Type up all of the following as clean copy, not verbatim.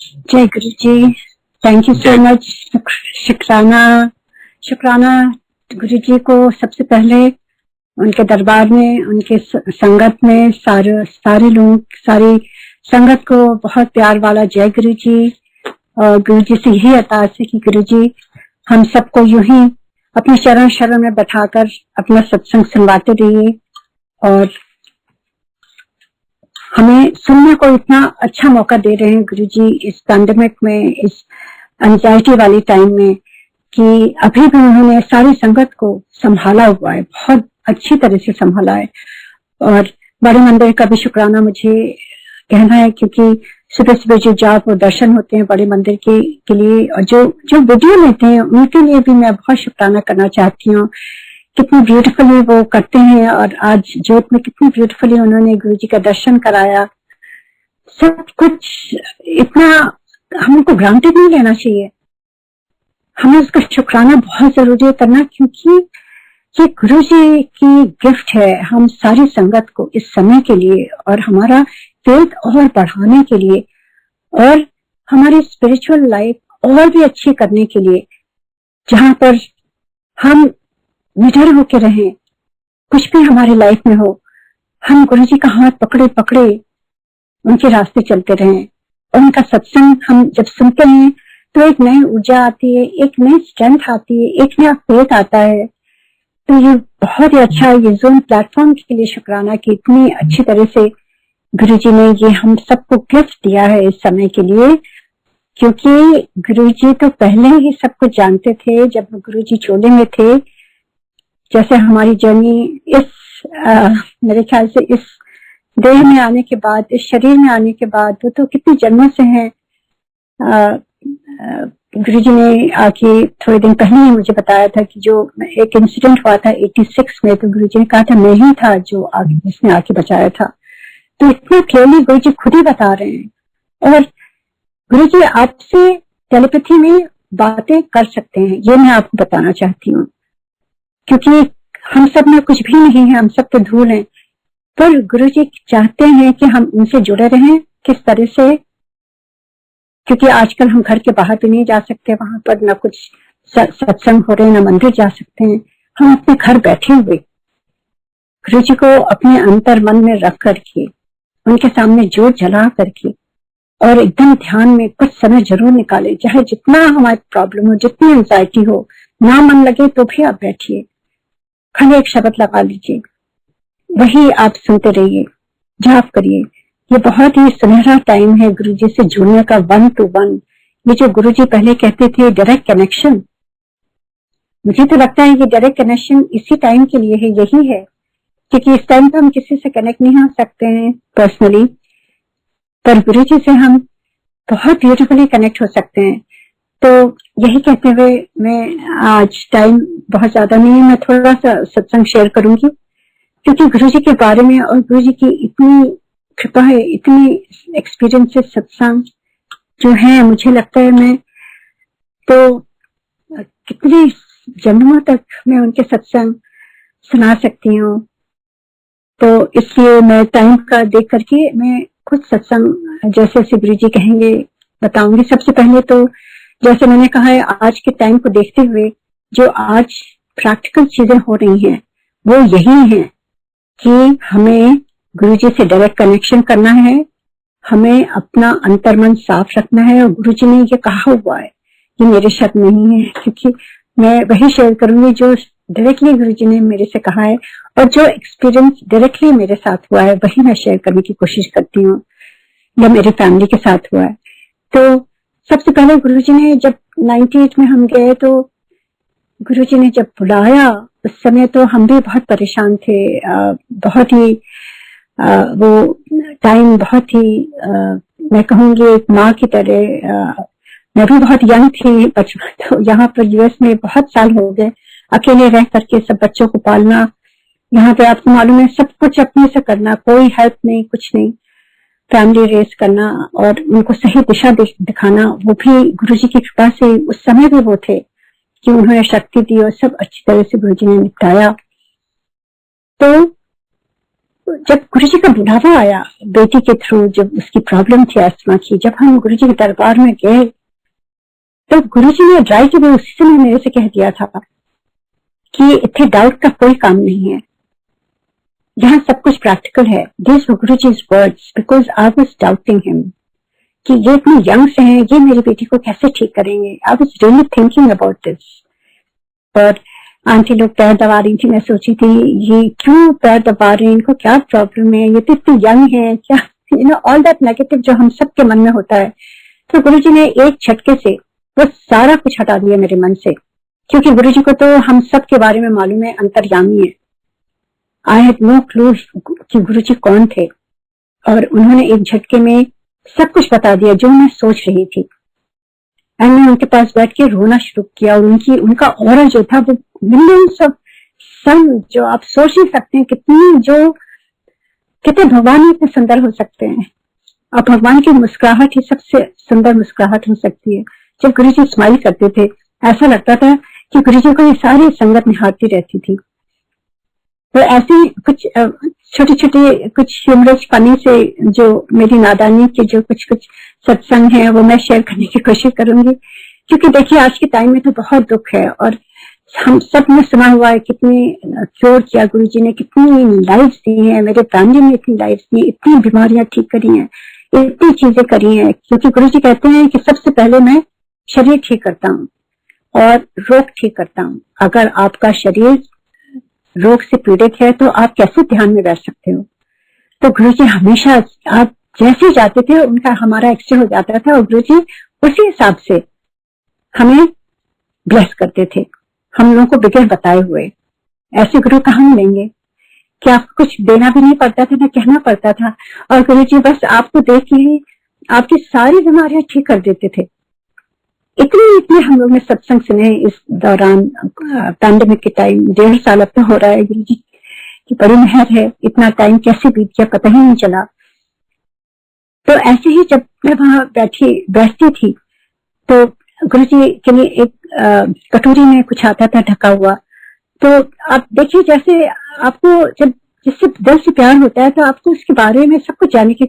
जय Guru ji. Thank you so much. शुक्राना शुक्राना गुरु जी को। सबसे पहले उनके दरबार में, उनके संगत में, सारे लोग, सारी संगत को बहुत प्यार वाला जय गुरु जी। और गुरु जी से यही अरदास है कि गुरु जी हम सबको यूं ही अपने शरण में बैठाकर अपना सत्संग सुनवाते रहिए और हमें सुनने को इतना अच्छा मौका दे रहे हैं गुरु जी इस पैंडेमिक में, इस एंजाइटी वाली टाइम में, कि अभी भी उन्होंने सारी संगत को संभाला हुआ है, बहुत अच्छी तरह से संभाला है। और बड़े मंदिर का भी शुक्राना मुझे कहना है, क्योंकि सुबह सुबह जो जाप और दर्शन होते हैं बड़े मंदिर के लिए, और जो वीडियो लेते हैं उनके लिए भी मैं बहुत शुक्राना करना चाहती हूँ। कितनी ब्यूटीफुली वो करते हैं, और आज जोत में कितनी ब्यूटीफुली उन्होंने गुरु जी का दर्शन कराया। सब कुछ इतना हमको ग्रांटेड नहीं लेना चाहिए, हमें उसका शुक्राना बहुत जरूरी है करना, क्योंकि ये गुरु जी की गिफ्ट है हम सारी संगत को इस समय के लिए, और हमारा फेथ और बढ़ाने के लिए, और हमारी स्पिरिचुअल लाइफ और भी अच्छी करने के लिए, जहां पर हम निडर होके रहें, कुछ भी हमारी लाइफ में हो, हम गुरु जी का हाथ पकड़े पकड़े उनके रास्ते चलते रहें। और उनका सत्संग हम जब सुनते हैं तो एक नई ऊर्जा आती है, एक नई स्ट्रेंथ आती है, एक नया फेथ आता है। तो ये बहुत ही अच्छा, ये जोन प्लेटफॉर्म के लिए शुक्राना कि इतनी अच्छी तरह से गुरु जी ने ये हम सबको गिफ्ट दिया है इस समय के लिए। क्योंकि गुरु जी तो पहले ही सब कुछ जानते थे जब गुरु जी चोले में थे। जैसे हमारी जर्नी मेरे ख्याल से इस देह में आने के बाद, इस शरीर में आने के बाद, वो तो कितने जन्मों से हैं। गुरु जी ने आके थोड़े दिन पहले ही मुझे बताया था कि जो एक इंसिडेंट हुआ था 86 में, तो गुरु जी ने कहा था मैं ही था जो आगे, जिसने आके बचाया था। तो इतना क्लियरली गुरु जी खुद ही बता रहे हैं। और गुरु जी आपसे टेलीपैथी में बातें कर सकते हैं, ये मैं आपको बताना चाहती हूँ। क्योंकि हम सब में कुछ भी नहीं है, हम सब तो धूल हैं, पर गुरु जी चाहते हैं कि हम उनसे जुड़े रहें। किस तरह से? क्योंकि आजकल हम घर के बाहर भी नहीं जा सकते, वहां पर ना कुछ सत्संग हो रहे, ना मंदिर जा सकते हैं। हम अपने घर बैठे हुए गुरु जी को अपने अंतर मन में रख करके, उनके सामने जोत जला करके, और एकदम ध्यान में कुछ समय जरूर निकाले, चाहे जितना हमारी प्रॉब्लम हो, जितनी एंजाइटी हो, ना मन लगे तो भी आप बैठिए, खाली एक शब्द लगा लीजिए, वही आप सुनते रहिए, जाप करिए। ये बहुत ही सुनहरा टाइम है गुरु जी से जुड़ने का, 1 to 1। ये जो गुरु जी पहले कहते थे डायरेक्ट कनेक्शन, मुझे तो लगता है ये डायरेक्ट कनेक्शन इसी टाइम के लिए है, यही है। क्योंकि इस टाइम पे हम किसी से कनेक्ट नहीं हो सकते हैं पर्सनली, पर गुरु जी से हम बहुत ब्यूटीफुली कनेक्ट हो सकते हैं। तो यही कहते हुए मैं, आज टाइम बहुत ज्यादा नहीं है, मैं थोड़ा सा सत्संग शेयर करूंगी, क्योंकि गुरु जी के बारे में और गुरु जी की इतनी कृपा है, इतनी एक्सपीरियंसेस सत्संग जो है, मुझे लगता है मैं तो कितने जन्मों तक मैं उनके सत्संग सुना सकती हूँ। तो इसलिए मैं टाइम का देख करके मैं कुछ सत्संग जैसे जैसे गुरु जी कहेंगे बताऊंगी। सबसे पहले तो जैसे मैंने कहा है, आज के टाइम को देखते हुए जो आज प्रैक्टिकल चीजें हो रही हैं वो यही है कि हमें गुरु जी से डायरेक्ट कनेक्शन करना है, हमें अपना अंतर्मन साफ रखना है। और गुरु जी ने ये कहा हुआ है, ये मेरे शब्द नहीं है, क्योंकि मैं वही शेयर करूंगी जो डायरेक्टली गुरु जी ने मेरे से कहा है, और जो एक्सपीरियंस डायरेक्टली मेरे साथ हुआ है वही मैं शेयर करने की कोशिश करती हूँ, या मेरी फैमिली के साथ हुआ है। तो सबसे पहले गुरु जी ने जब 98 में हम गए, तो गुरु जी ने जब बुलाया उस समय तो हम भी बहुत परेशान थे। बहुत ही वो टाइम बहुत ही मैं कहूँगी एक माँ की तरह। मैं भी बहुत यंग थी बचपन, तो यहाँ पर यूएस में बहुत साल हो गए अकेले रह करके सब बच्चों को पालना। यहाँ पे आपको मालूम है सब कुछ अपने से करना, कोई हेल्प नहीं, कुछ नहीं, फैमिली रेस करना और उनको सही दिशा दिखाना। वो भी गुरु जी की कृपा से उस समय भी वो थे कि उन्होंने शक्ति दी और सब अच्छी तरह से गुरु जी ने निपटाया। तो जब गुरुजी का बुलावा आया बेटी के थ्रू, जब उसकी प्रॉब्लम थी अस्थमा की, जब हम गुरुजी के दरबार में गए तो गुरुजी ने राइट अवे उसी समय मेरे से कह दिया था कि इतने डाउट का कोई काम नहीं है, यहाँ सब कुछ प्रैक्टिकल है। This Guruji's words because I was doubting him कि ये इतने यंग से हैं, ये मेरी बेटी को कैसे ठीक करेंगे। I was really thinking about this. पर आंटी लोग पैर दबा रही थी, मैं सोची थी ये क्यों पैर दबा रहे हैं, इनको क्या प्रॉब्लम है, ये तो इतने यंग है, क्या ऑल दैट नेगेटिव जो हम सबके मन में होता है। तो गुरुजी ने एक झटके से वो सारा कुछ हटा दिया मेरे मन से, क्योंकि गुरुजी को तो हम सब के बारे में मालूम है, अंतर्यामी है। आई हैड नो क्लू कि गुरुजी कौन थे, और उन्होंने एक झटके में सब कुछ बता दिया जो मैं सोच रही थी। एंड मैं उनके पास बैठ के रोना शुरू किया, और उनका ऑरा जो था वो मिलियंस ऑफ सन, जो आप सोच नहीं सकते हैं कितने भगवान ही इतने सुंदर हो सकते हैं। और भगवान की मुस्कुराहट ही सबसे सुंदर मुस्कुराहट हो सकती है। जब गुरुजी स्माइल करते थे ऐसा लगता था कि गुरुजी को ये सारी संगत निहारती रहती थी। तो ऐसे कुछ छोटे छोटे कुछ ह्यूमरस फनी से जो मेरी नादानी के जो कुछ सत्संग है वो मैं शेयर करने की कोशिश करूंगी, क्योंकि देखिए आज के टाइम में तो बहुत दुख है, और हम सब ने सुना हुआ है कितनी क्योर किया गुरुजी ने, कितनी लाइफ्स दी हैं, मेरे फैमिली में इतनी लाइफ्स दी, इतनी बीमारियां ठीक करी हैं, इतनी चीजें करी हैं। क्योंकि गुरुजी कहते हैं कि सबसे पहले मैं शरीर ठीक करता हूँ और रोग ठीक करता हूँ। अगर आपका शरीर रोग से पीड़ित है तो आप कैसे ध्यान में बैठ सकते हो। तो गुरुजी हमेशा, आप जैसे जाते थे उनका हमारा एक्सरे हो जाता था, और गुरुजी उसी हिसाब से हमें ब्लेस करते थे, हम लोगों को बगैर बताए हुए। ऐसे गुरु कहाँ मिलेंगे कि आपको कुछ देना भी नहीं पड़ता था, ना कहना पड़ता था, और गुरुजी बस आपको देख के आपकी सारी बीमारियां ठीक कर देते थे। इतने हम लोग ने सत्संग सुने इस दौरान, पैंडेमिक के टाइम, 1.5 साल अब तो हो रहा है। गुरुजी की बड़ी मेहर है, इतना टाइम कैसे बीत गया पता ही नहीं चला। तो ऐसे ही जब मैं वहां बैठती थी तो गुरुजी के लिए एक कटोरी में कुछ आता था ढका हुआ। तो आप देखिए, जैसे आपको जब जिससे दिल से प्यार होता है तो आपको उसके बारे में सब कुछ जानने की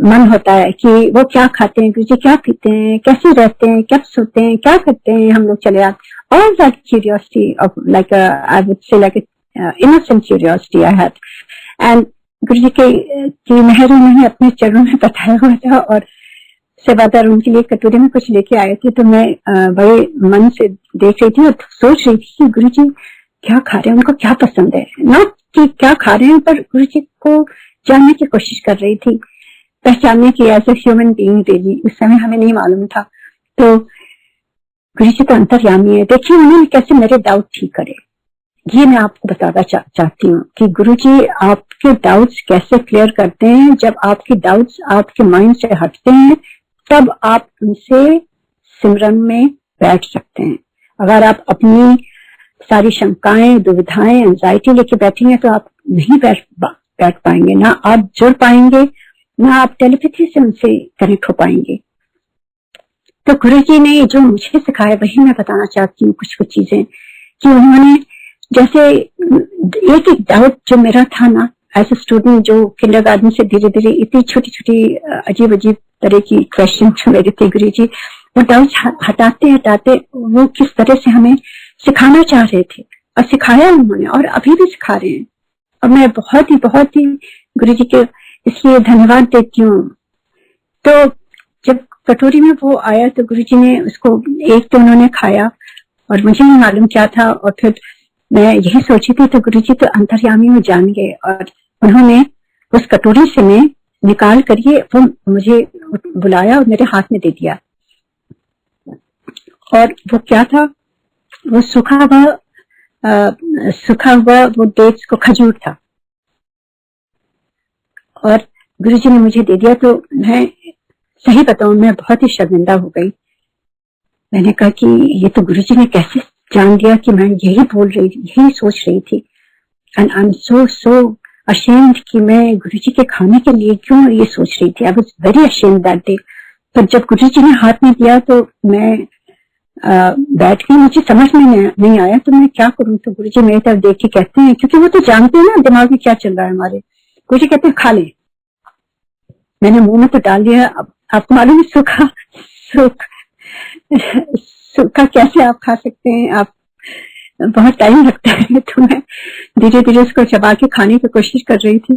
मन होता है कि वो क्या खाते हैं, गुरुजी क्या पीते हैं, कैसे रहते हैं, कब सोते हैं, क्या करते हैं, हम लोग चले आते। All that curiosity of like I would say like innocent curiosity I had. And Guruji की मेहर उन्होंने अपने चरणों में बताया हुआ था, और सेवादार उनके लिए कटोरे में कुछ लेके आए थे। तो मैं बड़े मन से देख रही थी और सोच रही थी कि गुरुजी क्या खा रहे हैं, उनको क्या पसंद है, नॉट कि क्या खा रहे हैं, पर गुरुजी को जानने की कोशिश कर रही थी, पहचानने की as a human being. Daily उस समय हमें नहीं मालूम था। तो गुरुजी तो अंतर्यामी है। देखिए उन्होंने कैसे मेरे डाउट ठीक करे, ये मैं आपको बताना चाहती हूँ कि गुरुजी आपके डाउट्स कैसे क्लियर करते हैं। जब आपके डाउट्स आपके माइंड से हटते हैं तब आप उनसे सिमरन में बैठ सकते हैं। अगर आप अपनी सारी शंकाएं, दुविधाएं, एंजाइटी लेके बैठेंगे तो आप नहीं बैठ पाएंगे, ना आप जुड़ पाएंगे, ना आप टेलीपैथी से उनसे कनेक्ट हो पाएंगे। तो गुरुजी ने जो मुझे सिखाया वही मैं बताना चाहती हूँ, कुछ चीजें कि उन्होंने जैसे एक डाउट जो मेरा था ना एज ए स्टूडेंट, जो किंडरगार्टन से धीरे धीरे इतनी छोटी छोटी अजीब अजीब तरह की क्वेश्चन जो मेरे थे, गुरुजी वो डाउट हटाते वो किस तरह से हमें सिखाना चाह रहे थे, और सिखाया उन्होंने, और अभी भी सिखा रहे हैं। और मैं बहुत ही गुरुजी के इसलिए धन्यवाद देती हूँ। तो जब कटोरी में वो आया तो गुरुजी ने उसको एक तो उन्होंने खाया, और मुझे नहीं मालूम क्या था, और फिर मैं यही सोची थी तो गुरुजी तो अंतर्यामी में जान गए, और उन्होंने उस कटोरी से मैं निकाल कर ये वो मुझे बुलाया और मेरे हाथ में दे दिया। और वो क्या था, वो सूखा हुआ वो डेट्स को खजूर था, और गुरुजी ने मुझे दे दिया। तो मैं सही बताऊं, मैं बहुत ही शर्मिंदा हो गई। मैंने कहा कि ये तो गुरुजी ने कैसे जान लिया कि मैं यही बोल रही थी, यही सोच रही थी। And I am so ashamed कि मैं गुरुजी के खाने के लिए क्यों ये सोच रही थी। I was very ashamed that day. पर जब गुरुजी ने हाथ में दिया तो मैं बैठ गई, मुझे समझ में नहीं आया तो मैं क्या करूं। तो गुरुजी मेरी तरफ देख के कहते हैं, क्योंकि वो तो जानते हैं ना दिमाग में क्या चल रहा है हमारे, गुरुजी कहते हैं खा ले। मैंने मुंह में तो डाल दिया। अब आपको मालूम है सूखा कैसे आप खा सकते हैं, आप बहुत टाइम लगता है। तो मैं धीरे धीरे उसको चबा के खाने की कोशिश कर रही थी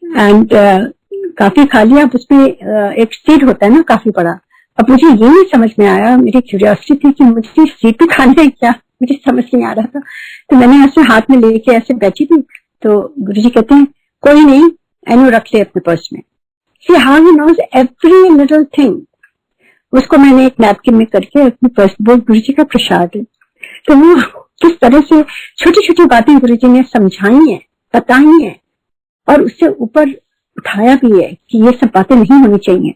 एंड काफी खा लिया। अब उसमें एक सीड होता है ना काफी बड़ा। अब मुझे ये नहीं समझ में आया, मेरी क्यूरियोसिटी थी कि मुझे सीड भी खाना है क्या, मुझे समझ नहीं आ रहा था। तो मैंने ऐसे हाथ में लेके ऐसे बैठी थी। तो गुरुजी कहते हैं कोई नहीं, एनो रख ले अपने पर्स में। See how he knows every little thing. उसको मैंने एक नैपकिन में करके अपने पर्स, वो गुरुजी का प्रसाद है। तो वो किस तरह से छोटी छोटी बातें गुरुजी ने समझाई है, बताई है और उससे ऊपर उठाया भी है कि ये सब बातें नहीं होनी चाहिए।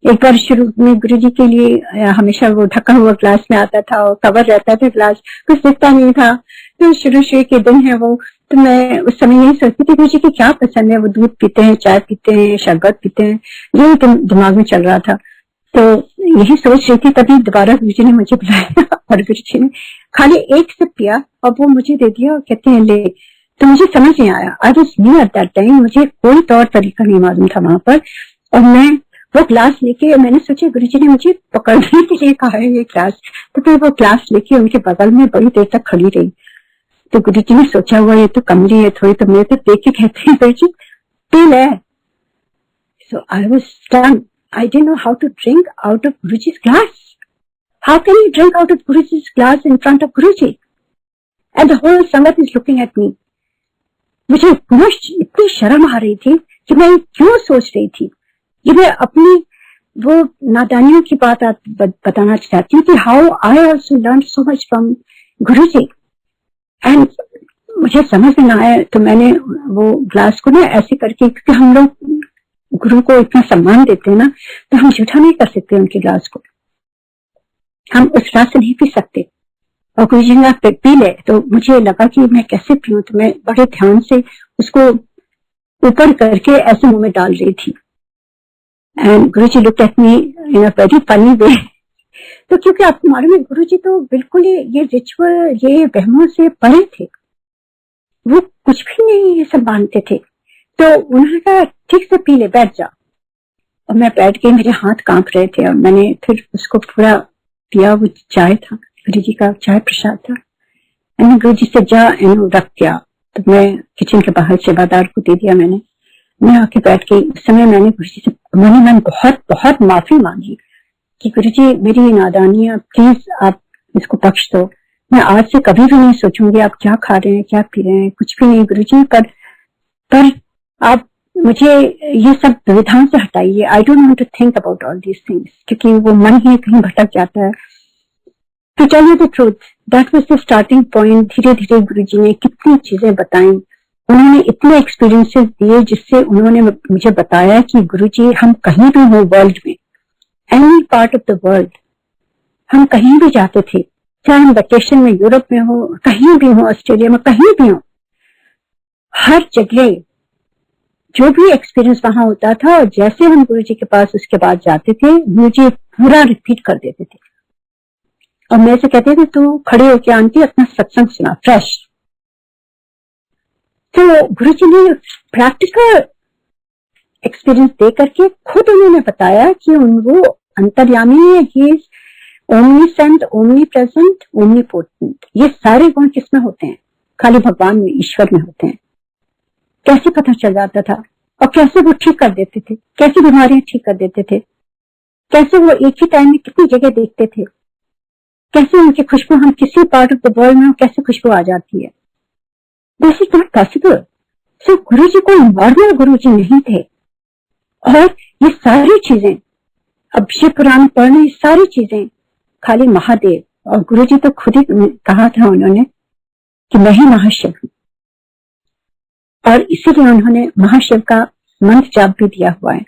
एक बार शुरू में गुरुजी के लिए हमेशा वो ढका हुआ ग्लास में आता था और कवर रहता था ग्लास, कुछ दिखता नहीं था। तो शुरू के दिन है वो, तो मैं उस समय यही सोचती थी गुरुजी को क्या पसंद है, वो दूध पीते हैं, चाय पीते हैं, शरबत पीते हैं, यही दिमाग में चल रहा था। तो यही सोच रही थी, तभी दोबारा गुरुजी ने मुझे बुलाया और गुरुजी ने खाली एक सिप पिया और वो मुझे दे दिया और कहते हैं ले। तो मुझे समझ नहीं आया, I was new at that time, मुझे कोई तौर तरीका नहीं मालूम था वहां पर। और मैं वो ग्लास लेके, मैंने सोचा गुरुजी ने मुझे पकड़ने के लिए कहा है ये ग्लास, तो फिर वो ग्लास लेके उनके बगल में बड़ी देर तक खड़ी रही। तो गुरुजी ने सोचा हुआ ये तो कमरी है थोड़ी, तो मेरे तो देख के कहते हैं गुरुजी पी ले। So I was stun, I didn't know how to drink out of Guruji's glass. How can you drink out of Guruji's glass in front of Guruji? And the whole Sangat is looking at me. मुझे इतनी शर्म आ रही थी कि मैं क्यों सोच रही थी। ये मैं अपनी वो नादानियों की बात बताना चाहती हूँ कि how I also learned so much from Guruji. And मुझे समझ में ना आया तो मैंने वो ग्लास को ना ऐसे करके, क्योंकि हम लोग गुरु को इतना सम्मान देते हैं ना, तो हम झूठा नहीं कर सकते उनके ग्लास को, हम उस ग्लास से नहीं पी सकते। और गुरुजी ने पी ले तो मुझे लगा कि मैं कैसे पीऊं, तो मैं बड़े ध्यान से उसको ऊपर करके ऐसे मुंह में डाल रही थी। And Guruji looked at me in a very funny way. तो क्योंकि आपको मालूम है गुरुजी तो बिल्कुल ये रिचुअल, ये वहमों से परे थे, वो कुछ भी नहीं ये सब मानते थे। तो उन्होंने कहा ठीक से पी ले, बैठ जा। और मैं बैठ गई, मेरे हाथ कांप रहे थे और मैंने फिर उसको पूरा पिया। वो चाय था, गुरुजी का चाय प्रसाद था। मैंने गुरुजी से जा एनो रख दिया, तो मैं किचन के बाहर सेवादार को दे दिया। मैं आके बैठ गई। उस समय मैंने गुरुजी से मन बहुत बहुत माफी मांगी कि गुरुजी मेरी नादानी है, प्लीज आप इसको बख्श दो। मैं आज से कभी भी नहीं सोचूंगी आप क्या खा रहे हैं, क्या पी रहे हैं, कुछ भी नहीं गुरुजी, पर आप मुझे ये सब दुविधाओं से हटाइए। I don't want to think about all these things, क्योंकि वो मन ही कहीं भटक जाता है। To tell you the truth, that was the starting point. धीरे धीरे गुरुजी ने कितनी चीजें बताई, उन्होंने इतने एक्सपीरियंसेस दिए जिससे उन्होंने मुझे बताया कि गुरुजी हम कहीं भी हो वर्ल्ड में, any part of the world, हम कहीं भी जाते थे, चाहे हम वेकेशन में यूरोप में हो, कहीं भी हो, ऑस्ट्रेलिया में कहीं भी हो, हर जगह जो भी एक्सपीरियंस वहां होता था और जैसे हम गुरुजी के पास उसके बाद जाते थे, मुझे पूरा रिपीट कर देते थे। और मेरे से कहते थे तू खड़े होके आंटी अपना सत्संग सुना फ्रेश। तो गुरुजी ने प्रैक्टिकल एक्सपीरियंस दे करके खुद उन्होंने बताया कि वो अंतर्यामी है, ये ओमनीसेंट, ओमनी प्रेजेंट, ओमनीपोटेंट। ये सारे गुण किसमें होते हैं? खाली भगवान में, ईश्वर में होते हैं। कैसे पता चल जाता था और कैसे वो ठीक कर देते थे, कैसी बीमारियां ठीक कर देते थे, कैसे वो एक ही टाइम में कितनी जगह देखते थे, कैसे उनकी खुशबू, हम किसी पार्ट ऑफ द वर्ल्ड में कैसे खुशबू आ जाती है। This is not possible. So Guruji कोई नॉर्मल गुरुजी नहीं थे। और ये सारी चीजें, अब शिव पुराण पढ़ने, ये सारी चीजें खाली महादेव, और गुरुजी तो खुद ही कहा था उन्होंने कि मैं ही महाशिव हूं। और इसीलिए उन्होंने महाशिव का मंत्र जाप भी दिया हुआ है,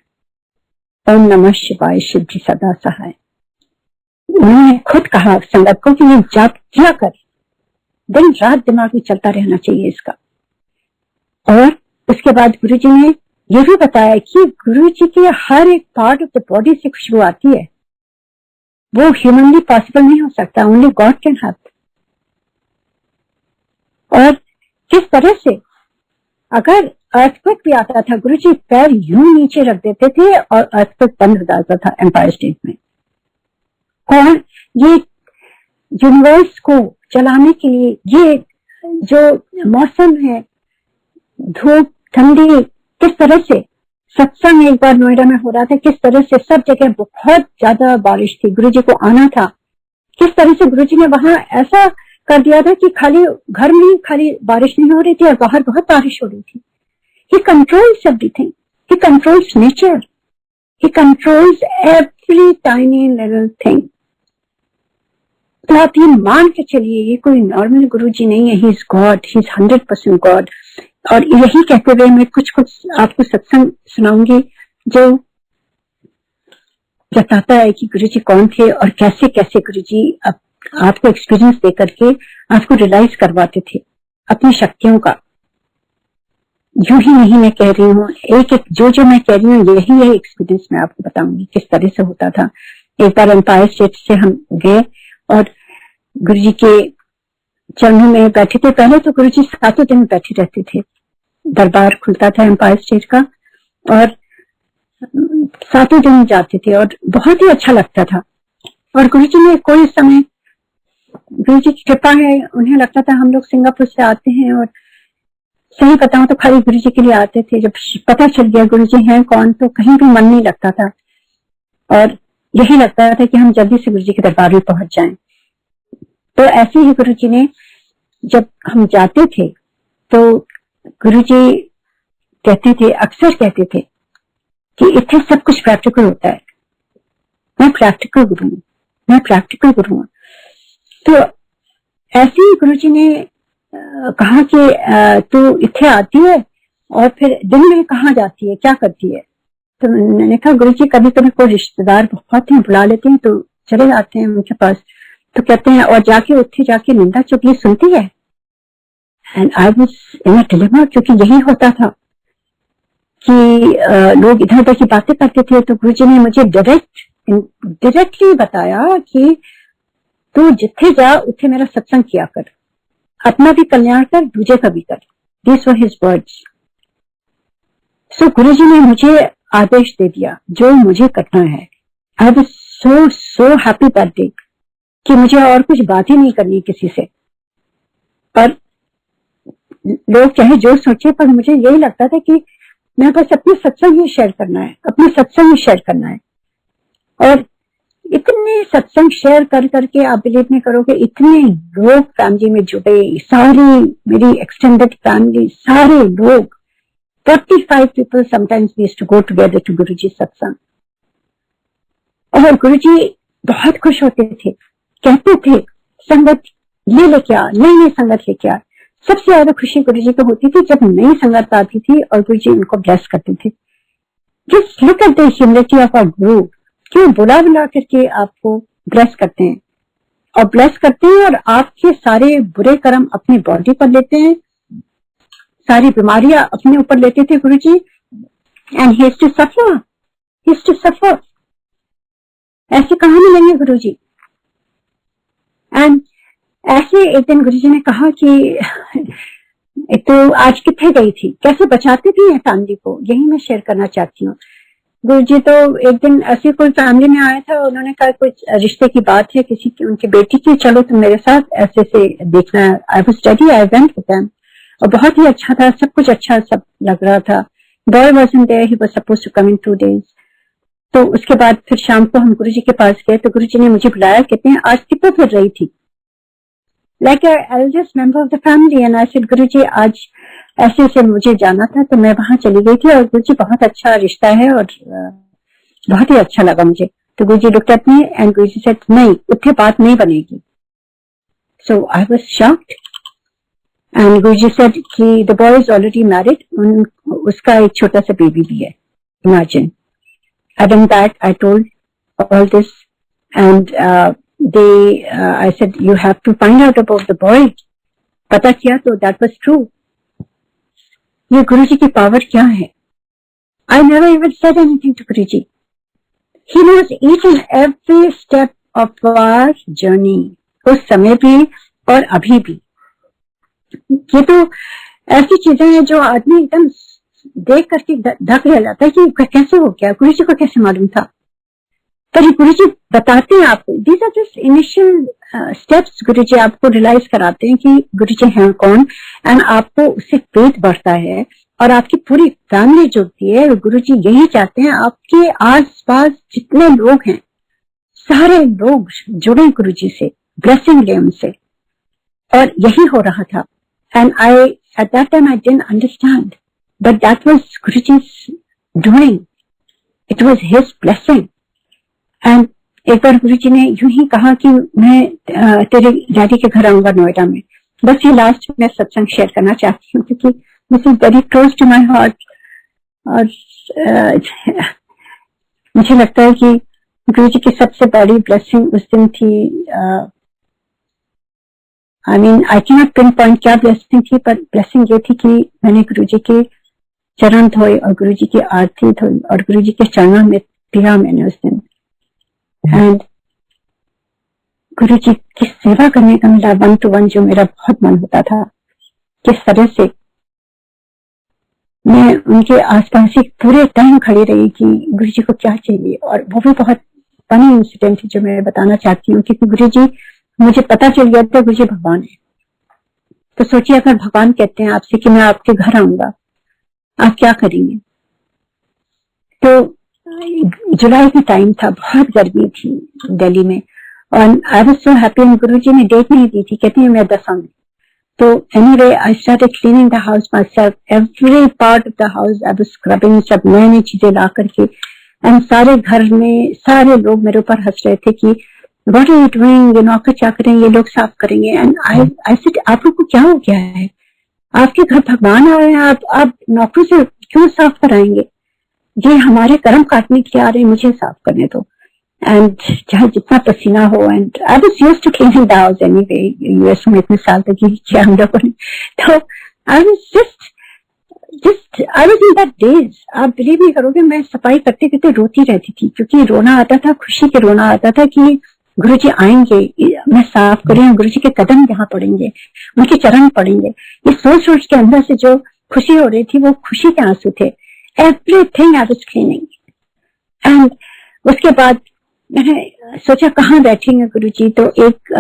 ओम नमः शिवाय शिव जी सदा सहाय। उन्होंने खुद कहा संगत को कि ये जाप किया कर, दिन रात दिमाग में चलता रहना चाहिए इसका। और उसके बाद गुरुजी ने यह भी बताया कि गुरुजी के हर एक पार्ट ऑफ द बॉडी से खुशबू आती है, वो ह्यूमनली पॉसिबल नहीं हो सकता, ओनली गॉड कैन हैव। और किस तरह से अगर अर्थक्वेक भी आता था, गुरुजी पैर यूं नीचे रख देते थे और अर्थक्वेक बंद हो जाता था एम्पायर स्टेट में। कौन ये यूनिवर्स को चलाने के लिए, ये जो मौसम है, धूप ठंडी, किस तरह से सत्संग एक बार नोएडा में हो रहा था, किस तरह से सब जगह बहुत ज्यादा बारिश थी, गुरुजी को आना था, किस तरह से गुरुजी ने वहां ऐसा कर दिया था कि खाली घर में खाली बारिश नहीं हो रही थी और बाहर बहुत बारिश हो रही थी। He controls everything. He controls nature. He controls every tiny little thing. तो आप ये मान के चलिए, ये कोई नॉर्मल गुरुजी नहीं है, he is God, he is 100% God. और यही कहते हुए मैं कुछ आपको सत्संग सुनाऊंगी जो बताता है कि गुरुजी कौन थे और कैसे कैसे गुरुजी आपको एक्सपीरियंस दे करके आपको रियलाइज करवाते थे अपनी शक्तियों का। यूं ही नहीं मैं कह रही हूँ, एक एक जो मैं कह रही हूँ यही है एक्सपीरियंस मैं आपको बताऊंगी किस तरह से होता था। एक बार एम्पायर स्टेट से हम गए और गुरुजी के चरणों में बैठे थे। पहले तो गुरुजी 7 दिन बैठे रहते थे, दरबार खुलता था एम्पायर स्टेट का और 7 दिन जाते थे और बहुत ही अच्छा लगता था। और गुरुजी ने कोई समय, गुरुजी की कृपा है, उन्हें लगता था हम लोग सिंगापुर से आते हैं और सही बताऊं तो खाली गुरुजी के लिए आते थे। जब पता चल गया गुरुजी हैं कौन तो कहीं भी मन नहीं लगता था और यही लगता था कि हम जल्दी से गुरुजी के दरबार में पहुंच जाएं। तो ऐसे ही गुरुजी ने, जब हम जाते थे तो गुरुजी कहते थे, अक्सर कहते थे कि इतने सब कुछ प्रैक्टिकल होता है, मैं प्रैक्टिकल गुरु हूं, मैं प्रैक्टिकल गुरु हूं। तो ऐसे ही गुरुजी ने कहा कि तू इतने आती है और फिर दिन में कहाँ जाती है, क्या करती है? तो मैंने कहा गुरुजी कभी कभी कोई रिश्तेदार बहुत हैं, बुला लेते हैं तो चले जाते हैं उनके पास। तो कहते हैं और जाके उत्थे जाके निंदा चुगली सुनती है। And I was in a dilemma, क्योंकि यही होता था कि लोग इधर उधर की बातें करते थे। तो गुरुजी ने मुझे डायरेक्टली बताया कि तू जिथे जा उथे मेरा सत्संग किया कर, अपना भी कल्याण कर, दूजे का भी कर। This were his words. So Guruji ने मुझे आदेश दे दिया जो मुझे करना है। I was so happy that day कि मुझे और कुछ बात ही नहीं करनी किसी से। पर लोग चाहे जो सोचे, पर मुझे यही लगता था कि मैं बस अपने सत्संग ही शेयर करना है, अपने सत्संग ही शेयर करना है। और इतने सत्संग शेयर कर करके आप बिलीव नहीं करोगे, इतने लोग फैमिली में जुड़े, सारी मेरी एक्सटेंडेड फैमिली, सारे लोग, 45 people sometimes we used to go together to गुरुजी सत्संग। और गुरुजी बहुत खुश होते थे, कहते थे संगत ले लेके आ, नई संगत लेके आ। सबसे ज्यादा खुशी गुरुजी को होती थी जब नई संगत आती थी और गुरुजी उनको ब्लेस करते थे। Just look at the humility of our guru, क्यों बुला बुला करके आपको ब्लेस करते हैं और ब्लेस करते हैं और आपके सारे बुरे कर्म अपनी बॉडी पर लेते हैं, सारी बीमारियां अपने ऊपर लेते थे Guruji. And he is to suffer, he is to suffer. ऐसे कहां मिलेंगे गुरुजी? एंड ऐसे एक दिन गुरुजी ने कहा कि तो आज कितने गई थी, कैसे बचाती थी फैमिली को, यही मैं शेयर करना चाहती हूँ। गुरुजी तो एक दिन ऐसी कोई फैमिली में आया था, उन्होंने कहा कुछ रिश्ते की बात है किसी की, उनकी बेटी की, चलो तुम मेरे साथ ऐसे से देखना है। I was ready, I went with them और बहुत ही अच्छा था, सब कुछ अच्छा सब लग रहा था। Boy wasn't there, he was supposed to come in 2 days। तो उसके बाद फिर शाम को हम गुरुजी के पास गए तो गुरुजी ने मुझे बुलाया, कहते हैं आज कितना फिर रही थी, like eldest member of the family. And I said Guruji आज ऐसे ऐसे मुझे जाना था तो मैं वहां चली गई थी और गुरुजी बहुत अच्छा रिश्ता है और बहुत ही अच्छा लगा मुझे। तो Guruji looked at me and Guruji said नहीं, उत्थे बात नहीं बनेगी। So I was shocked and Guruji said कि the boy is already married, उसका एक छोटा सा बेबी भी है, imagine. And in that I told all this and I said you have to find out about the boy। पता किया तो that was true। ये गुरुजी की पावर क्या है? I never even said anything to Guruji. He knows each and every step of our journey, उस समय भी और अभी भी। ये तो ऐसी चीजें हैं जो आदमी एकदम देख करके धक रह जाता है कि कैसे हो गया, गुरु जी को कैसे मालूम था। पर ये गुरु जी बताते हैं आपको, these are just initial steps. Guru ji आपको रियलाइज कराते हैं कि गुरु जी हैं कौन, एंड आपको उससे फेथ बढ़ता है और आपकी पूरी फैमिली जुड़ती है। गुरु जी यही चाहते हैं आपके आसपास जितने लोग हैं सारे लोग जुड़े गुरु जी से, ब्लेसिंग ले उनसे, और यही हो रहा था। And I at that time I didn't understand, but that was Guruji's doing, it was his blessing. And एक बार गुरुजी ने यूं ही कहा कि मैं तेरे डैडी के घर आऊंगा नोएडा में। बस ये लास्ट में सत्संग शेयर करना चाहती हूँ क्योंकि this is very close to my heart. और मुझे लगता है कि गुरुजी की सबसे बड़ी ब्लेसिंग उस दिन थी, I mean I can not pin point क्या ब्लेसिंग थी, पर ब्लेसिंग ये थी कि मैंने गुरुजी के चरण धोए और गुरुजी की आरती धोई और गुरुजी के चरणों में पिया मैंने उस दिन। एंड गुरुजी की सेवा करने का मेरा 1 to 1 जो मेरा बहुत मन होता था, किस तरह से मैं उनके आसपास ही पूरे टाइम खड़ी रही कि गुरुजी को क्या चाहिए। और वो भी बहुत फनी इंसिडेंट है जो मैं बताना चाहती हूँ, क्योंकि गुरुजी, मुझे पता चल गया था गुरुजी भगवान है। तो सोचिए अगर भगवान कहते हैं आपसे कि मैं आपके घर आऊंगा, आप क्या करेंगे। तो जुलाई का टाइम था, बहुत गर्मी थी दिल्ली में, और आई वाज सो हैप्पी। गुरुजी ने डेट नहीं दी थी, कहती है मैं 10 आऊंगी। तो anyway I started cleaning the house my self, every part of the house I was scrubbing, सब नई नई चीजें ला करके। एंड सारे घर में सारे लोग मेरे ऊपर हंस रहे थे कि व्हाट आर यू डूइंग, ये नौकर क्या करेंगे, ये लोग साफ करेंगे। एंड आई सेड आप लोग को क्या हो गया है, आपके घर भगवान आ रहे हैं, आप नौकरों से क्यों साफ कराएंगे, ये हमारे कर्म काटने के लिए आ रहे हैं, मुझे साफ करने दो। एंड चाहे जितना पसीना हो, and I was used to cleaning the house anyway, US में इतने साल तक ही किया हम लोगों ने। तो आई was just I was in that days. आप बिलीव नहीं करोगे, मैं सफाई करते करते रोती रहती थी, क्योंकि रोना आता था, खुशी के रोना आता था कि गुरुजी आएंगे, मैं साफ करें, गुरुजी के कदम यहाँ पड़ेंगे, उनके चरण पड़ेंगे। ये सोच सोच के अंदर से जो खुशी हो रही थी वो खुशी के आंसू थे। Everything I was cleaning. And उसके बाद मैंने सोचा कहाँ बैठेंगे गुरुजी, तो एक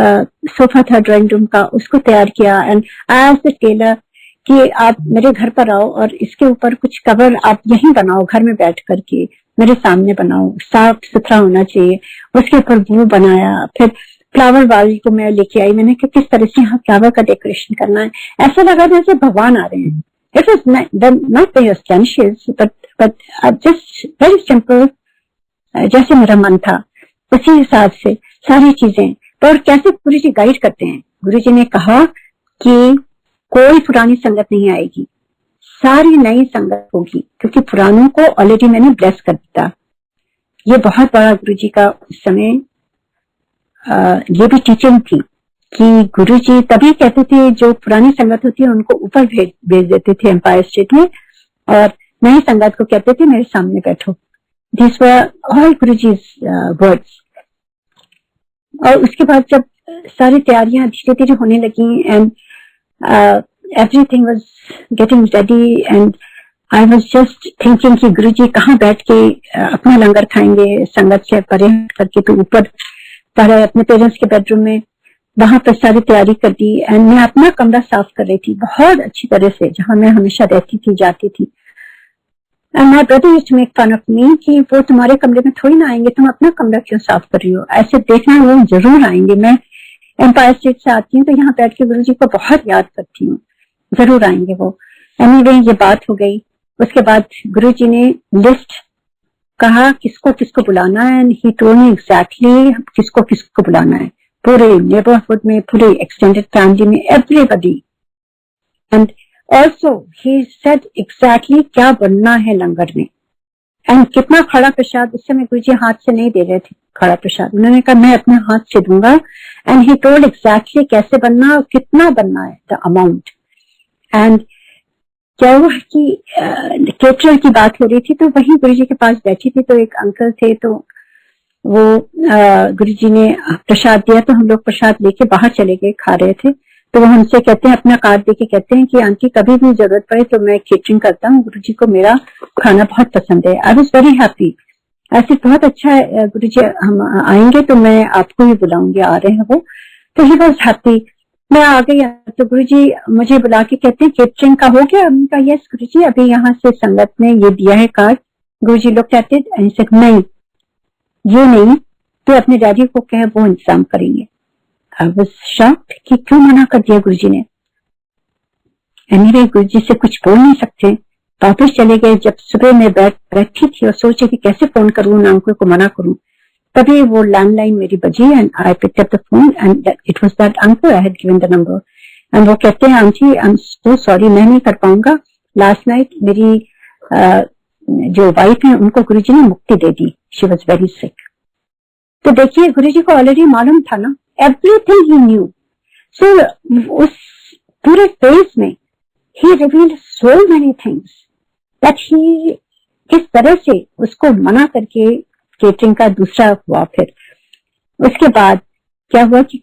सोफा था ड्राइंग रूम का, उसको तैयार किया। And I asked the tailor कि आप मेरे घर पर आओ और इसके ऊपर कुछ कवर आप यहीं बनाओ, घर में बैठ करके मेरे सामने बनाओ, साफ सुथरा होना चाहिए। उसके ऊपर वो बनाया। फिर फ्लावर वाली को मैं लेके आई, मैंने कहा किस तरह से यहाँ फ्लावर का डेकोरेशन करना है। ऐसा लगा जैसे भगवान आ रहे हैं। It was not very ostentatious, but just very simple, जैसे मेरा मन था उसी हिसाब से सारी चीजें। और कैसे गुरुजी गाइड करते हैं, गुरुजी ने कहा कि कोई पुरानी संगत नहीं आएगी, सारी नई संगत होगी, क्योंकि पुरानों को ऑलरेडी मैंने ब्लेस कर दिया। ये बहुत बड़ा गुरुजी का उस समय ये भी टीचिंग थी कि गुरुजी तभी कहते थे जो पुरानी संगत होती है उनको ऊपर भेज देते थे एम्पायर स्टेट में, और नई संगत को कहते थे मेरे सामने बैठो। This were all Guruji's words. और उसके बाद जब सारी तैयारियां धीरे धीरे होने लगी, and everything was getting ready, and I was just thinking कि गुरुजी कहाँ बैठ के अपना लंगर खाएंगे, संगत से परे करके। तो ऊपर पढ़े अपने पेरेंट्स के बेडरूम में, वहां पर सारी तैयारी कर दी। एंड मैं अपना कमरा साफ कर रही थी बहुत अच्छी तरह से, जहां मैं हमेशा रहती थी, जाती थी। And my brother used to make fun of me कि वो तुम्हारे कमरे में थोड़ी ना आएंगे, तुम अपना कमरा क्यों साफ कर रही हो, ऐसे देखना वो जरूर आएंगे। मैं एम्पायर स्टेट से आती हूँ तो यहाँ बैठ के गुरुजी को बहुत याद करती हूँ, जरूर आएंगे वो। एनीवे ये बात हो गई। उसके बाद गुरुजी ने लिस्ट कहा किसको किसको बुलाना है, and he told me exactly किसको किसको बुलाना है, पूरे नेबरहुड में, पूरे एक्सटेंडेड फैमिली में, everybody. And also he said exactly क्या बनना है लंगर में, एंड कितना खड़ा प्रसाद। उस समय गुरुजी हाथ से नहीं दे रहे थे खड़ा प्रसाद, उन्होंने कहा मैं अपने हाथ से दूंगा। एंड ही टोल्ड एग्जैक्टली कैसे बनना और कितना बनना है, द अमाउंट। एंड क्या हुआ कि केटरर की बात हो रही थी, तो वहीं गुरुजी के पास बैठी थी, तो एक अंकल थे, तो वो गुरुजी ने प्रसाद दिया तो हम लोग प्रसाद लेके बाहर चले गए, खा रहे थे। तो वो हमसे कहते हैं, अपना कार्ड देके कहते हैं कि आंटी कभी भी जरूरत पड़े तो मैं केटरिंग करता हूँ, गुरुजी को मेरा खाना बहुत पसंद है। I was very happy. ऐसे बहुत अच्छा है, गुरुजी हम आएंगे तो मैं आपको ही बुलाऊंगी, आ रहे हैं वो। तो ही वॉज हैप्पी। मैं आ गई तो गुरुजी मुझे बुला के कहते हैं केटरिंग का हो गया? हमने कहा यस गुरुजी, अभी यहाँ से संगत ने ये दिया है कार्ड। गुरुजी लोग कहते हैं नहीं, ये नहीं, तो अपने डैडी को कहे, वो इंतजाम करेंगे। आई वाज शॉक्ड कि क्यों मना कर दिया गुरुजी ने। एनीवे गुरुजी से कुछ बोल नहीं सकते, वापस चले गए। जब सुबह में बैठी थी और सोचे कि कैसे फोन करूं, उन अंकल को मना करूं, तभी वो लैंडलाइन मेरी बजी and I picked up the phone and it was that uncle I had given the number. And वो कहते हैं aunty I am so sorry, मैं नहीं कर पाऊंगा। लास्ट नाइट मेरी जो वाइफ है उनको गुरुजी ने मुक्ति दे दी, शी वाज वेरी सिक। तो देखिए गुरुजी को ऑलरेडी मालूम था ना, एवरीथिंग ही न्यू। सो उस पूरे फेज में ही revealed so many things that he किस तरह से उसको मना करके केटरिंग का दूसरा हुआ। फिर उसके बाद क्या हुआ कि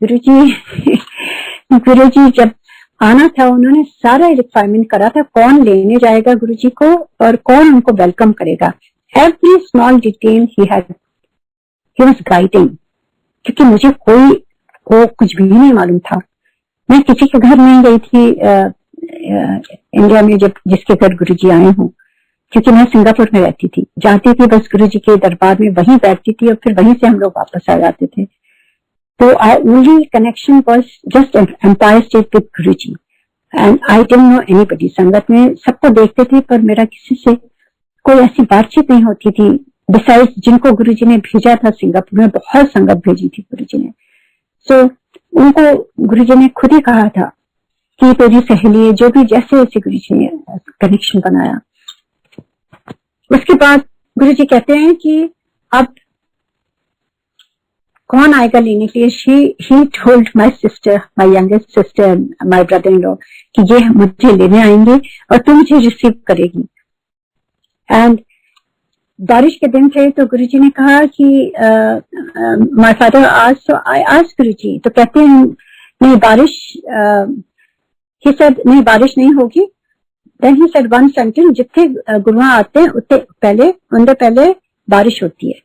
गुरुजी जब आना था, उन्होंने सारा रिक्वायरमेंट करा था, कौन लेने जाएगा गुरुजी को और कौन उनको वेलकम करेगा। Every small detail he was guiding, क्योंकि मुझे कोई को कुछ भी नहीं मालूम था। मैं किसी के घर नहीं गई थी इंडिया में, जब जिसके घर गुरुजी आए हों, क्योंकि मैं सिंगापुर में रहती थी। जाती थी बस गुरुजी के दरबार में, वहीं बैठती थी और फिर वहीं से हम लोग वापस आ जाते थे। तो our only connection was just Empire State with Guruji and I didn't know anybody। संगत में सबको देखते थे पर मेरा किसी से कोई ऐसी बातचीत नहीं होती थी, बिसाइड्स जिनको गुरुजी ने भेजा था सिंगापुर में। बहुत संगत भेजी थी गुरुजी ने। सो उनको गुरुजी ने खुद ही कहा था कि तेरी सहेली, जो भी जैसे जैसे गुरुजी ने कनेक्शन बनाया। उसके बाद गुरुजी कहते हैं कि अब कौन आएगा लेने के लिए। He told my sister, my youngest sister, my brother in law कि ये मुझे लेने आएंगे और तू मुझे रिसीव करेगी। एंड बारिश के दिन थे तो गुरुजी ने कहा कि माय फादर आज, सो आई आस्क्ड गुरुजी, तो कहते हैं नहीं बारिश, ही सेड नहीं बारिश नहीं होगी। Then he said one sentence, जितने गुरुआ आते हैं उनसे पहले बारिश होती है।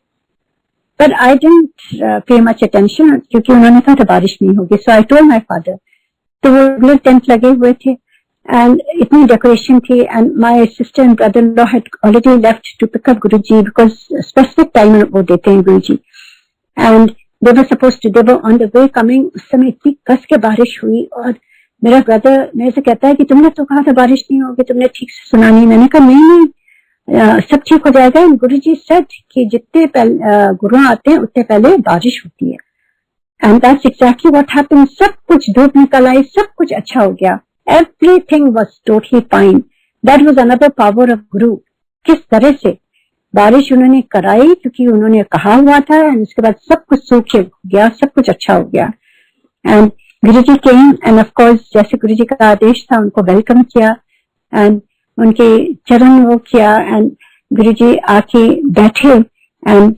But I didn't pay much attention क्योंकि उन्होंने कहा था बारिश नहीं होगी। So I told my father। तो वो टेंट लगे हुए थे एंड इतनी डेकोरेशन थी and my sister and brother-in-law had already left to pick up Guruji because specific time वो देते हैं गुरुजी। And they were on the way coming। उस समय इतनी कस के बारिश हुई और मेरा ब्रदर मेरे से कहता है कि तुमने तो कहा था बारिश नहीं होगी, तुमने ठीक से सुना नहीं। मैंने कहा नहीं सब ठीक हो जाएगा। गुरुजी सेड कि जितने गुरु आते हैं उतने पहले बारिश होती है। And that's exactly what happened. सब कुछ धूप निकल आई, सब कुछ अच्छा हो गया। Everything was totally fine. That was another power of गुरु। किस तरह से बारिश उन्होंने कराई क्योंकि उन्होंने कहा हुआ था एंड उसके बाद सब कुछ सूखे गया, सब कुछ अच्छा हो गया। And Guruji came end of course जैसे गुरुजी का आदेश था उनको वेलकम किया एंड उनके चरण वो किया एंड गुरुजी आके बैठे एंड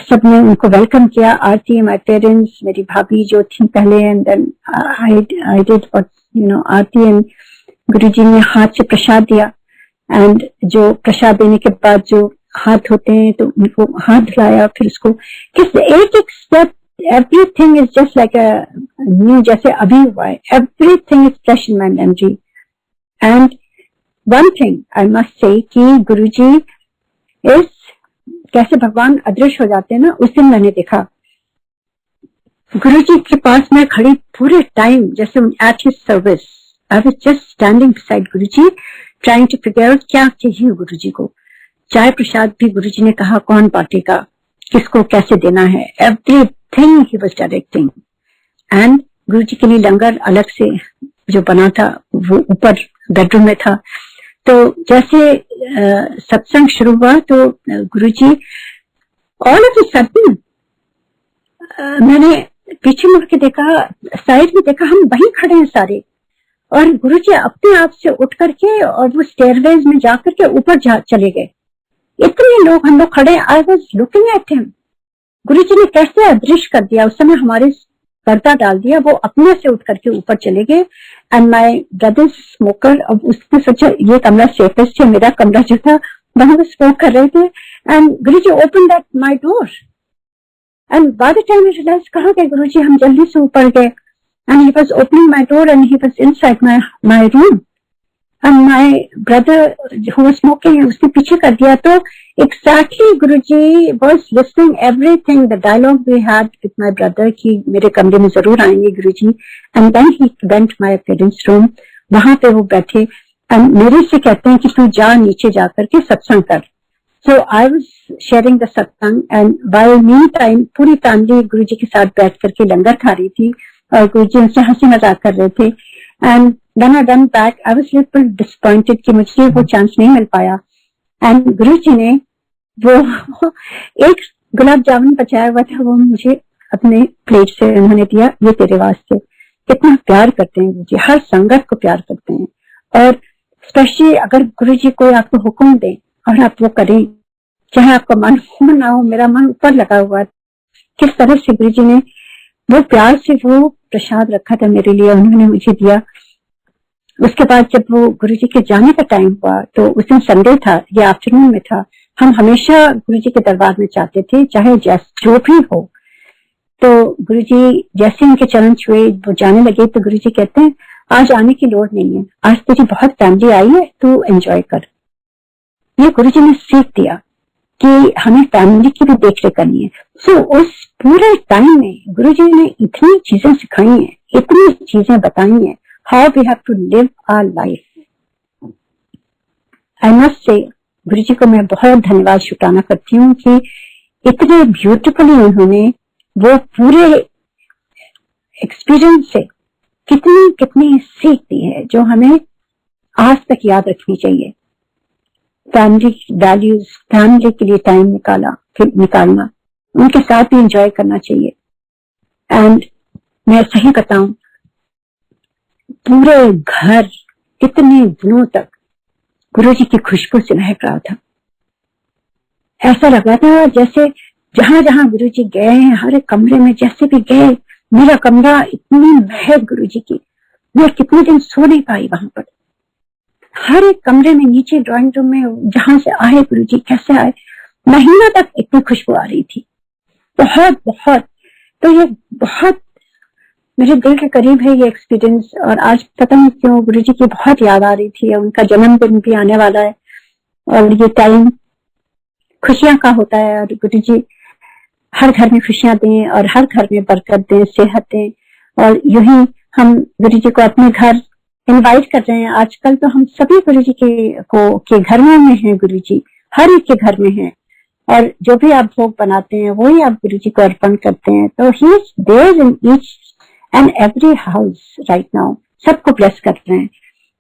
सबने उनको वेलकम किया। आरती, माय पेरेंट्स, मेरी भाभी जो थी पहले and then I did aarti and Guruji ने हाथ से प्रसाद दिया एंड जो प्रसाद देने के बाद जो हाथ धोते हैं तो उनको हाथ धुलाया। फिर उसको किस एक step, everything is just like a new, जैसे अभी हुआ है। Everything is fresh in my memory. And one thing I must say कि गुरुजी इस कैसे भगवान अदृश्य हो जाते हैं ना, उस दिन मैंने देखा गुरुजी के पास मैं खड़ी पूरे टाइम जैसे at his service. I was just standing beside Guruji trying to figure out क्या चाहिए गुरुजी को। चाय प्रसाद भी गुरुजी ने कहा कौन बांटेगा, किसको कैसे देना है, everything he was directing. And Guruji के लिए लंगर अलग से जो बना था वो ऊपर बेडरूम में था। तो जैसे सत्संग शुरू हुआ तो गुरुजी ऑल ऑफ अ सडन मैंने पीछे मुड़ के देखा, साइड में देखा, हम वहीं खड़े हैं सारे और गुरुजी अपने आप से उठ करके और वो स्टेयरवेज में जाकर के ऊपर चले गए। इतने लोग हम लोग खड़े। I was looking at him Guruji ने कैसे अदृश्य कर दिया, उस समय हमारे पर्दा डाल दिया, वो अपने से उठ करके ऊपर चले गए। एंड माय ब्रदर स्मोकर, अब उसने सोचा ये कमरा सेफेस्ट है, मेरा कमरा जो था वहां वो स्मोक कर रहे थे। And Guruji open that my door and by the time I realise कहाँ गए गुरुजी, हम जल्दी से ऊपर गए and he was opening my door and he was inside my room and my brother who was smoking, उसने पीछे कर दिया। तो exactly Guruji was listening everything, the dialogue we had with my brother कि मेरे कमरे में जरूर आएंगे Guruji. And then he went my parents room, वहां पे वो बैठे एंड मेरे से कहते हैं कि तू जा नीचे जाकर के सत्संग कर। सो आई वाज शेयरिंग द सत्संग एंड बाय मीन टाइम पूरी फैमिली गुरुजी के साथ बैठ करके लंगर खा रही थी और गुरुजी उनसे हंसी मजाक कर रहे थे। And when I went back, I was little disappointed कि मुझे वो चांस नहीं मिल पाया। एंड गुरुजी ने वो एक गुलाब जामुन बचाया हुआ था, वो मुझे अपने प्लेट से उन्होंने दिया, ये तेरे वास्ते। कितना प्यार करते हैं गुरुजी, हर संगत को प्यार करते हैं। और स्पेशली अगर गुरुजी कोई आपको हुक्म दे और आप वो करें, चाहे आपका मन हो ना हो, मेरा मन ऊपर लगा हुआ, किस तरह से गुरुजी ने वो प्यार से वो प्रसाद रखा था मेरे लिए, उन्होंने मुझे दिया। उसके बाद जब वो गुरुजी के जाने का टाइम हुआ तो उस दिन संडे था, ये आफ्टरनून में था। हम हमेशा गुरुजी के दरबार में जाते थे, चाहे जो भी हो। तो गुरुजी जैसे उनके चरण छुए, वो जाने लगे, तो गुरुजी कहते हैं आज आने की लोड़ नहीं है, आज तेरी बहुत फैमिली आई है, तू एंजॉय कर। ये गुरुजी ने सीख दिया कि हमें फैमिली की भी देख रेख करनी है। सो उस पूरे टाइम में गुरुजी ने इतनी चीजें सिखाई हैं, इतनी चीजें बताई हैं, how we have to live our life. I must say, गुरुजी को मैं बहुत धन्यवाद शुक्राना करती हूँ कि इतने ब्यूटीफुली उन्होंने वो पूरे एक्सपीरियंस से कितनी कितनी सीख दी है जो हमें आज तक याद रखनी चाहिए। फैमिली वैल्यूज, फैमिली के लिए टाइम निकालना, उनके साथ भी एंजॉय करना चाहिए। एंड मैं सही बताऊं, पूरे घर कितने दिनों तक गुरुजी की खुशबू से महक रहा था। ऐसा लग रहा था जैसे जहां जहां गुरुजी गए हैं, हर एक कमरे में जैसे भी गए, मेरा कमरा इतनी महक गुरुजी की, मैं कितने दिन सो नहीं पाई वहां पर। हर एक कमरे में, नीचे ड्राइंग रूम में जहां से आए गुरुजी, कैसे आए, महीना तक इतनी खुशबू आ रही थी, बहुत बहुत। तो ये बहुत मेरे दिल के करीब है ये एक्सपीरियंस। और आज पता नहीं क्यों गुरुजी की बहुत याद आ रही थी। उनका जन्मदिन भी आने वाला है और ये टाइम खुशियां का होता है, और गुरुजी हर घर में खुशियां दें और हर घर में बरकत दें, सेहत दें। और यूं ही हम गुरुजी को अपने घर इनवाइट कर रहे हैं। आजकल तो हम सभी गुरुजी के घर में हैं, गुरुजी हर एक के घर में हैं, और जो भी आप भोग बनाते हैं वही आप गुरुजी को अर्पण करते हैं। तो he is there in each and every house right now, सबको ब्लेस कर रहे हैं।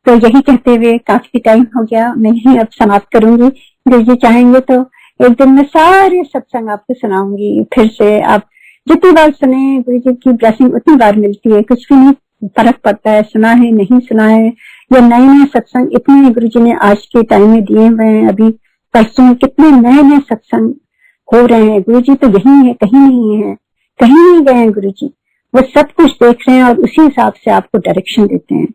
तो यही कहते हुए काफी टाइम हो गया, मैं यही अब समाप्त करूंगी। गुरुजी चाहेंगे तो एक दिन में सारे सत्संग आपको सुनाऊंगी फिर से। आप जितनी बार सुने, गुरुजी की ब्लेसिंग उतनी बार मिलती है, कुछ भी नहीं फर्क पड़ता है सुना है नहीं सुना है। ये नए नए सत्संग इतने गुरुजी ने आज के टाइम में दिए हुए हैं। अभी परसों में कितने नए नए सत्संग हो रहे हैं। गुरुजी तो यही है, कहीं नहीं है, कहीं नहीं गए हैं गुरुजी, वो सब कुछ देख रहे हैं और उसी हिसाब से आपको डायरेक्शन देते हैं।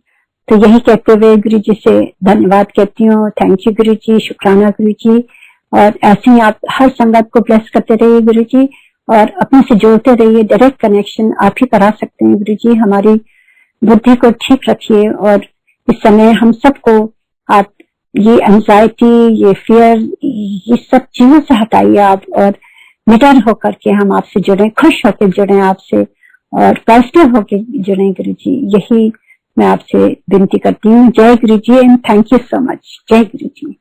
तो यही कहते हुए गुरुजी से धन्यवाद कहती हूँ। थैंक यू गुरुजी, शुक्राना गुरुजी। और ऐसे ही आप हर संगत को ब्लेस करते रहिए गुरुजी, और अपने से जोड़ते रहिए। डायरेक्ट कनेक्शन आप ही करा सकते हैं गुरुजी। हमारी बुद्धि को ठीक रखिए और इस समय हम सबको आप ये एंजाइटी, ये फियर, ये सब चीजों से हटाइए आप, और निडर होकर के हम आपसे जुड़े, खुश होकर जुड़े आपसे, और पॉजिटिव होकर जुड़े गुरुजी। यही मैं आपसे विनती करती हूँ। जय Guruji and thank you so much. जय गुरुजी।